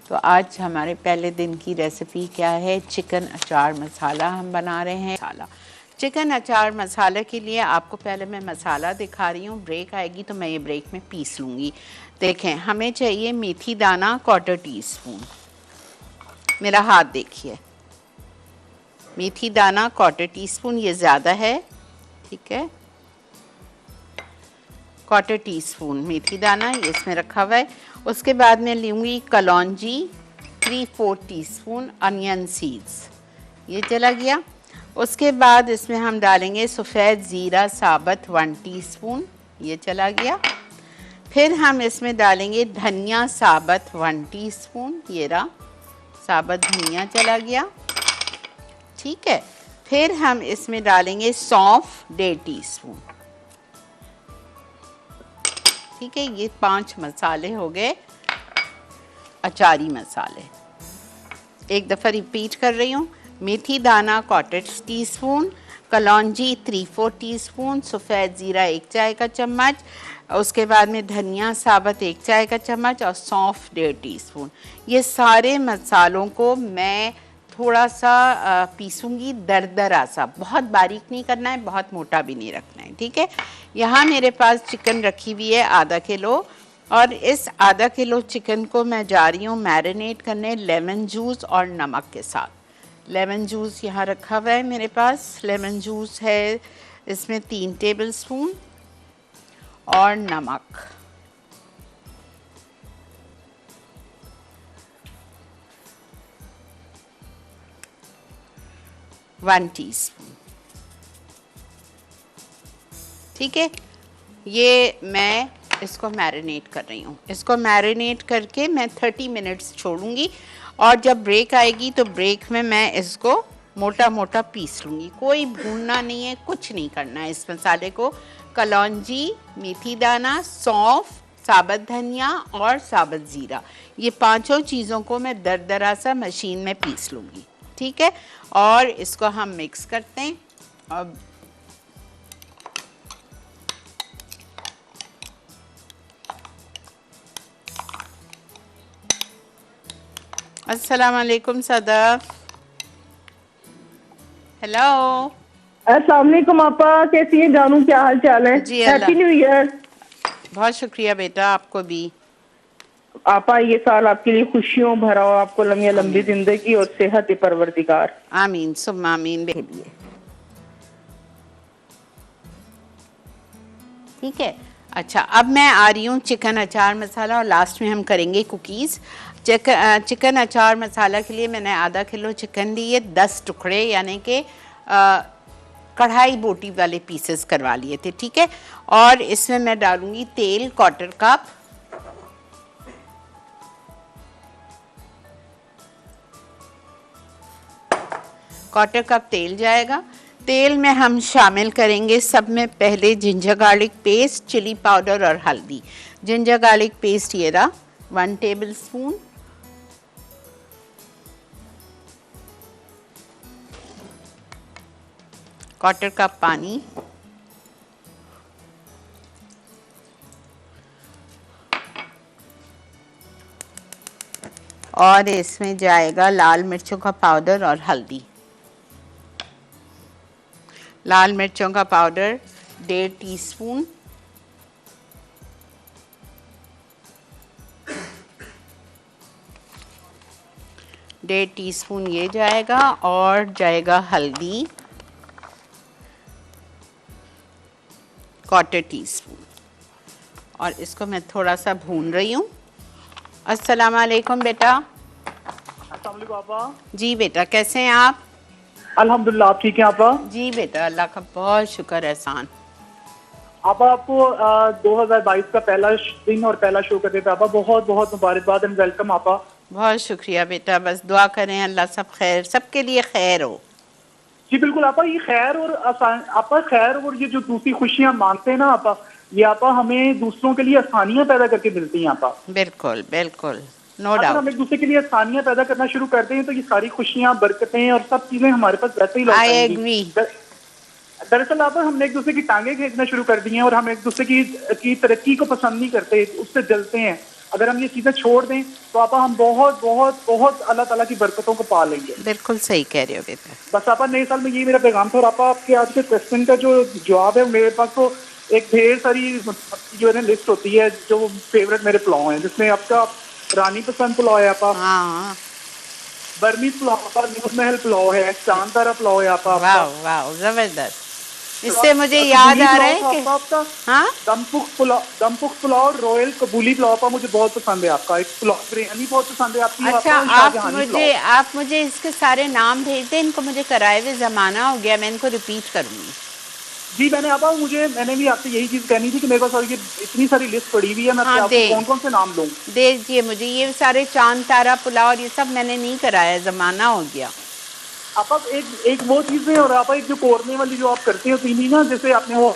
तो आज हमारे पहले दिन की रेसिपी क्या है? चिकन अचार मसाला हम बना रहे हैं। चिकन अचार मसाला के लिए आपको पहले मैं मसाला दिखा रही हूँ। ब्रेक आएगी तो मैं ये ब्रेक में पीस लूँगी। देखें, हमें चाहिए मेथी दाना 1/4 टीस्पून। मेरा हाथ देखिए, मेथी दाना 1/4 टीस्पून, ये ज़्यादा है, ठीक है। 1/4 टीस्पून मेथी दाना ये इसमें रखा हुआ है। उसके बाद मैं लूँगी कलौंजी 3/4 टीस्पून, अनियन सीड्स, ये चला गया। उसके बाद इसमें हम डालेंगे सफ़ेद ज़ीरा साबुत 1 टीस्पून, ये चला गया। फिर हम इसमें डालेंगे धनिया साबुत 1 टीस्पून, ये रहा साबुत धनिया चला गया, ठीक है। फिर हम इसमें डालेंगे सौंफ 1.5 टीस्पून, ठीक है। ये 5 मसाले हो गए अचारी मसाले। एक दफ़ा रिपीट कर रही हूँ। मेथी दाना 1/4 टीस्पून, कलौंजी 3/4 टीस्पून, सफ़ेद ज़ीरा 1 चाय का चम्मच, उसके बाद में धनिया साबुत 1 चाय का चम्मच और सौंफ 1.5 टीस्पून। ये सारे मसालों को मैं थोड़ा सा पीसूँगी, दरदरा सा, बहुत बारीक नहीं करना है, बहुत मोटा भी नहीं रखना है, ठीक है। यहाँ मेरे पास चिकन रखी हुई है आधा किलो, और इस आधा किलो चिकन को मैं जा रही हूँ मैरिनेट करने लेमन जूस और नमक के साथ। लेमन जूस यहाँ रखा हुआ है मेरे पास। लेमन जूस है इसमें 3 टेबलस्पून और नमक 1 टीस्पून, ठीक है। ये मैं इसको मैरिनेट कर रही हूँ। इसको मैरिनेट करके मैं 30 मिनट्स छोड़ूंगी, और जब ब्रेक आएगी तो ब्रेक में मैं इसको मोटा मोटा पीस लूँगी। कोई भूनना नहीं है, कुछ नहीं करना है इस मसाले को। कलौंजी, मेथी दाना, सौंफ, साबुत धनिया और साबुत ज़ीरा, ये पांचों चीज़ों को मैं दरदरा सा मशीन में पीस लूँगी, ठीक है। और इसको हम मिक्स करते हैं। अब अस्सलाम वालेकुम सदफ। हेलो, अस्सलाम वालेकुम आपा, कैसी हैं जानू, क्या हाल चाल है? जी हैप्पी न्यू ईयर। बहुत शुक्रिया बेटा, आपको भी। आपा ये साल आपके लिए खुशियों भरा हो, आपको लंबी जिंदगी और सेहत परवरदिगार। आमीन सुम्मा आमीन। के लिए ठीक है। अच्छा, अब मैं आ रही हूँ चिकन अचार मसाला, और लास्ट में हम करेंगे कुकीज़। चिकन अचार मसाला के लिए मैंने आधा किलो चिकन लिए, 10 टुकड़े यानी कि कढ़ाई बोटी वाले पीसेस करवा लिए थे, ठीक है। और इसमें मैं डालूंगी तेल 1/4 कप, तेल जाएगा। तेल में हम शामिल करेंगे सब में पहले ginger garlic paste, chilli powder और हल्दी। जिंजर गार्लिक पेस्ट ये रहा 1 टेबलस्पून, क्वार्टर कप पानी, और इसमें जाएगा लाल मिर्चों का पाउडर और हल्दी। लाल मिर्चों का पाउडर 1.5 टीस्पून, ये जाएगा, और जाएगा हल्दी 1/4 टीस्पून, और इसको मैं थोड़ा सा भून रही हूँ। अस्सलाम वालेकुम बेटा। अस्सलाम वालेकुम आपा। जी बेटा, कैसे हैं आप? अल्हम्दुलिल्लाह, आप ठीक हैं आपा? जी बेटा, अल्लाह का बहुत शुक्र एहसान। आपा आपको 2022 का पहला दिन और पहला शो करने पे आपा बहुत बहुत मुबारकबाद एंड वेलकम आपा। बहुत शुक्रिया बेटा, बस दुआ करें अल्लाह सब खैर, सबके लिए खैर हो। जी बिल्कुल आपा, ये खैर और आपा खैर और ये जो दूसरी खुशियां मानते हैं ना आपा, ये आपा हमें दूसरों के लिए आसानियां पैदा करके मिलती हैं आपा। बिल्कुल बिल्कुल, नो अगर डाउट। हम एक दूसरे के लिए आसानियां पैदा करना शुरू करते हैं तो ये सारी खुशियां, बरकतें और सब चीजें हमारे पास वैसे ही लौट आई आएंगी। एग्री। दरअसल आपा हमने एक दूसरे की टांगे खींचना शुरू कर दी हैं, और हम एक दूसरे की तरक्की को पसंद नहीं करते, उससे जलते हैं। अगर हम ये चीजें छोड़ दें तो आपा हम बहुत बहुत बहुत अल्लाह ताला की बरकतों को पा लेंगे। बिल्कुल सही कह रहे हो बेटा। बस आपा नए साल में यही मेरा पैगाम था। और आपा आपके आज के क्वेश्चन का जो जवाब है, मेरे पास तो एक ढेर सारी जो है ना लिस्ट होती है जो फेवरेट मेरे पुलाव हैं, जिसमें आपका रानी पसंद पुलाव है, आपा हाँ, बर्मीज पुलाव, आपा नूर महल पुलाव है, चांदारा पुलाव है, आपा वाह आपका वाह, जबरदस्त। इससे मुझे याद आ रहा है कि आपका हाँ, दमपुख पुलाव, रॉयल कबूली पुलाव आपा मुझे बहुत पसंद है। आपका एक पुलाव बिरयानी बहुत पसंद है आपकी, अच्छा, आपका शाहजहानी पुलाव। आप मुझे इसके सारे नाम भेज दें, इनको मुझे कराए हुए ज़माना हो गया, मैं इनको रिपीट करूँगी। जी मैंने भी आपसे यही चीज कहनी थी कि मेरे पास और ये इतनी सारी लिस्ट पड़ी हुई है, मैं हाँ, आपको कौन कौन से नाम लूँ। दीजिए मुझे ये सारे चांद तारा पुलाव और ये सब मैंने नहीं कराया, ज़माना हो गया। आप एक वो चीजें, और आप एक जो कोरने वाली जो आप करते हो तीनी ना, जैसे आपने वो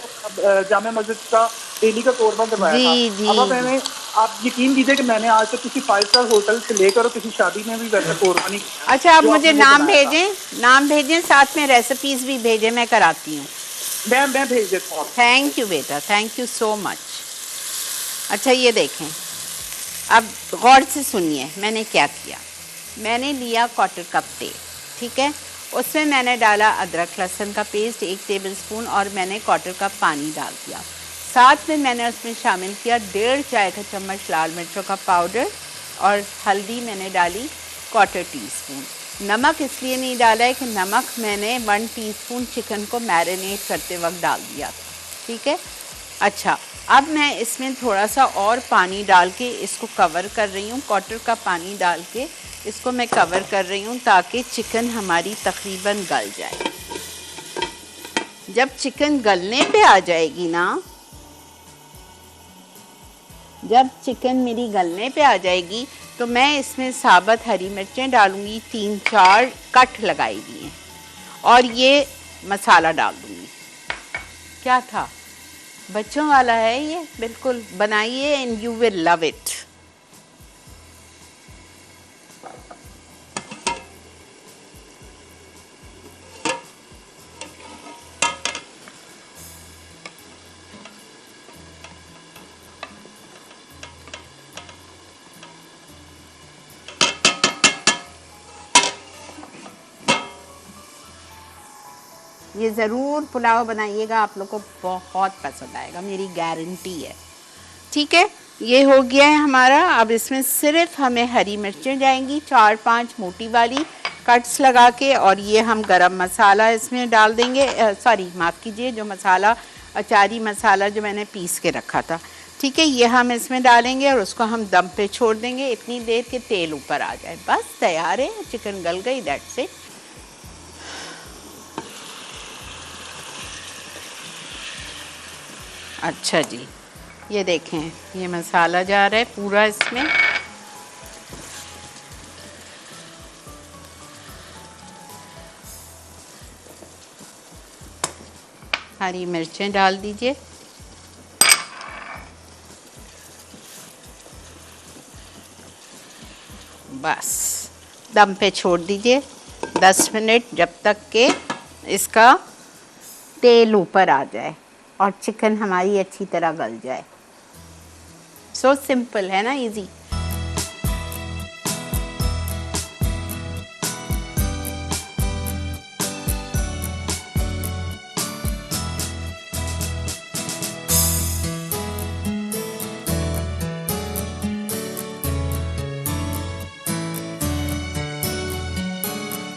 जामा मस्जिद का डेली का कोरबा करवाया था। जी जी अब जी। मैंने, आप यकीन कीजिए कि मैंने आज तक किसी 5 स्टार होटल से लेकर किसी शादी में भी वैसा कोरबानी अच्छा, आप जो मुझे आपने वो नाम बनाया था। भेजें, नाम भेजें, साथ में रेसिपीज भी भेजें, मैं कराती हूँ। मैं भेज देता हूँ। थैंक यू बेटा, थैंक यू सो मच। अच्छा ये देखें, अब गौर से सुनिए मैंने क्या किया। मैंने लिया क्वार्टर कप तेल, ठीक है, उसमें मैंने डाला अदरक लहसुन का पेस्ट 1 टेबलस्पून, और मैंने क्वार्टर कप पानी डाल दिया। साथ में मैंने उसमें शामिल किया 1.5 चाय का चम्मच लाल मिर्चों का पाउडर, और हल्दी मैंने डाली क्वार्टर टीस्पून। नमक इसलिए नहीं डाला है कि नमक मैंने 1 टीस्पून चिकन को मैरिनेट करते वक्त डाल दिया था, ठीक है। अच्छा, अब मैं इसमें थोड़ा सा और पानी डाल के इसको कवर कर रही हूँ, क्वार्टर का पानी डाल के इसको मैं कवर कर रही हूँ ताकि चिकन हमारी तकरीबन गल जाए। जब चिकन गलने पे आ जाएगी ना, जब चिकन मेरी गलने पे आ जाएगी तो मैं इसमें साबुत हरी मिर्चें डालूंगी, 3-4 कट लगाई हुई हैं, और ये मसाला डाल दूंगी। क्या था, बच्चों वाला है ये, बिल्कुल बनाइए and you will love it. ये ज़रूर पुलाव बनाइएगा, आप लोग को बहुत पसंद आएगा, मेरी गारंटी है, ठीक है। ये हो गया है हमारा। अब इसमें सिर्फ हमें हरी मिर्चें जाएंगी, 4-5 मोटी वाली कट्स लगा के, और ये हम गरम मसाला इसमें डाल देंगे, सॉरी माफ़ कीजिए, जो मसाला अचारी मसाला जो मैंने पीस के रखा था, ठीक है, ये हम इसमें डालेंगे और उसको हम दम पे छोड़ देंगे इतनी देर के तेल ऊपर आ जाए। बस तैयार है, चिकन गल गई, दैट्स इट। अच्छा जी, ये देखें, ये मसाला जा रहा है पूरा इसमें। हरी मिर्चें डाल दीजिए, बस दम पे छोड़ दीजिए 10 मिनट, जब तक के इसका तेल ऊपर आ जाए और चिकन हमारी अच्छी तरह गल जाए। सो सिंपल है ना, इजी।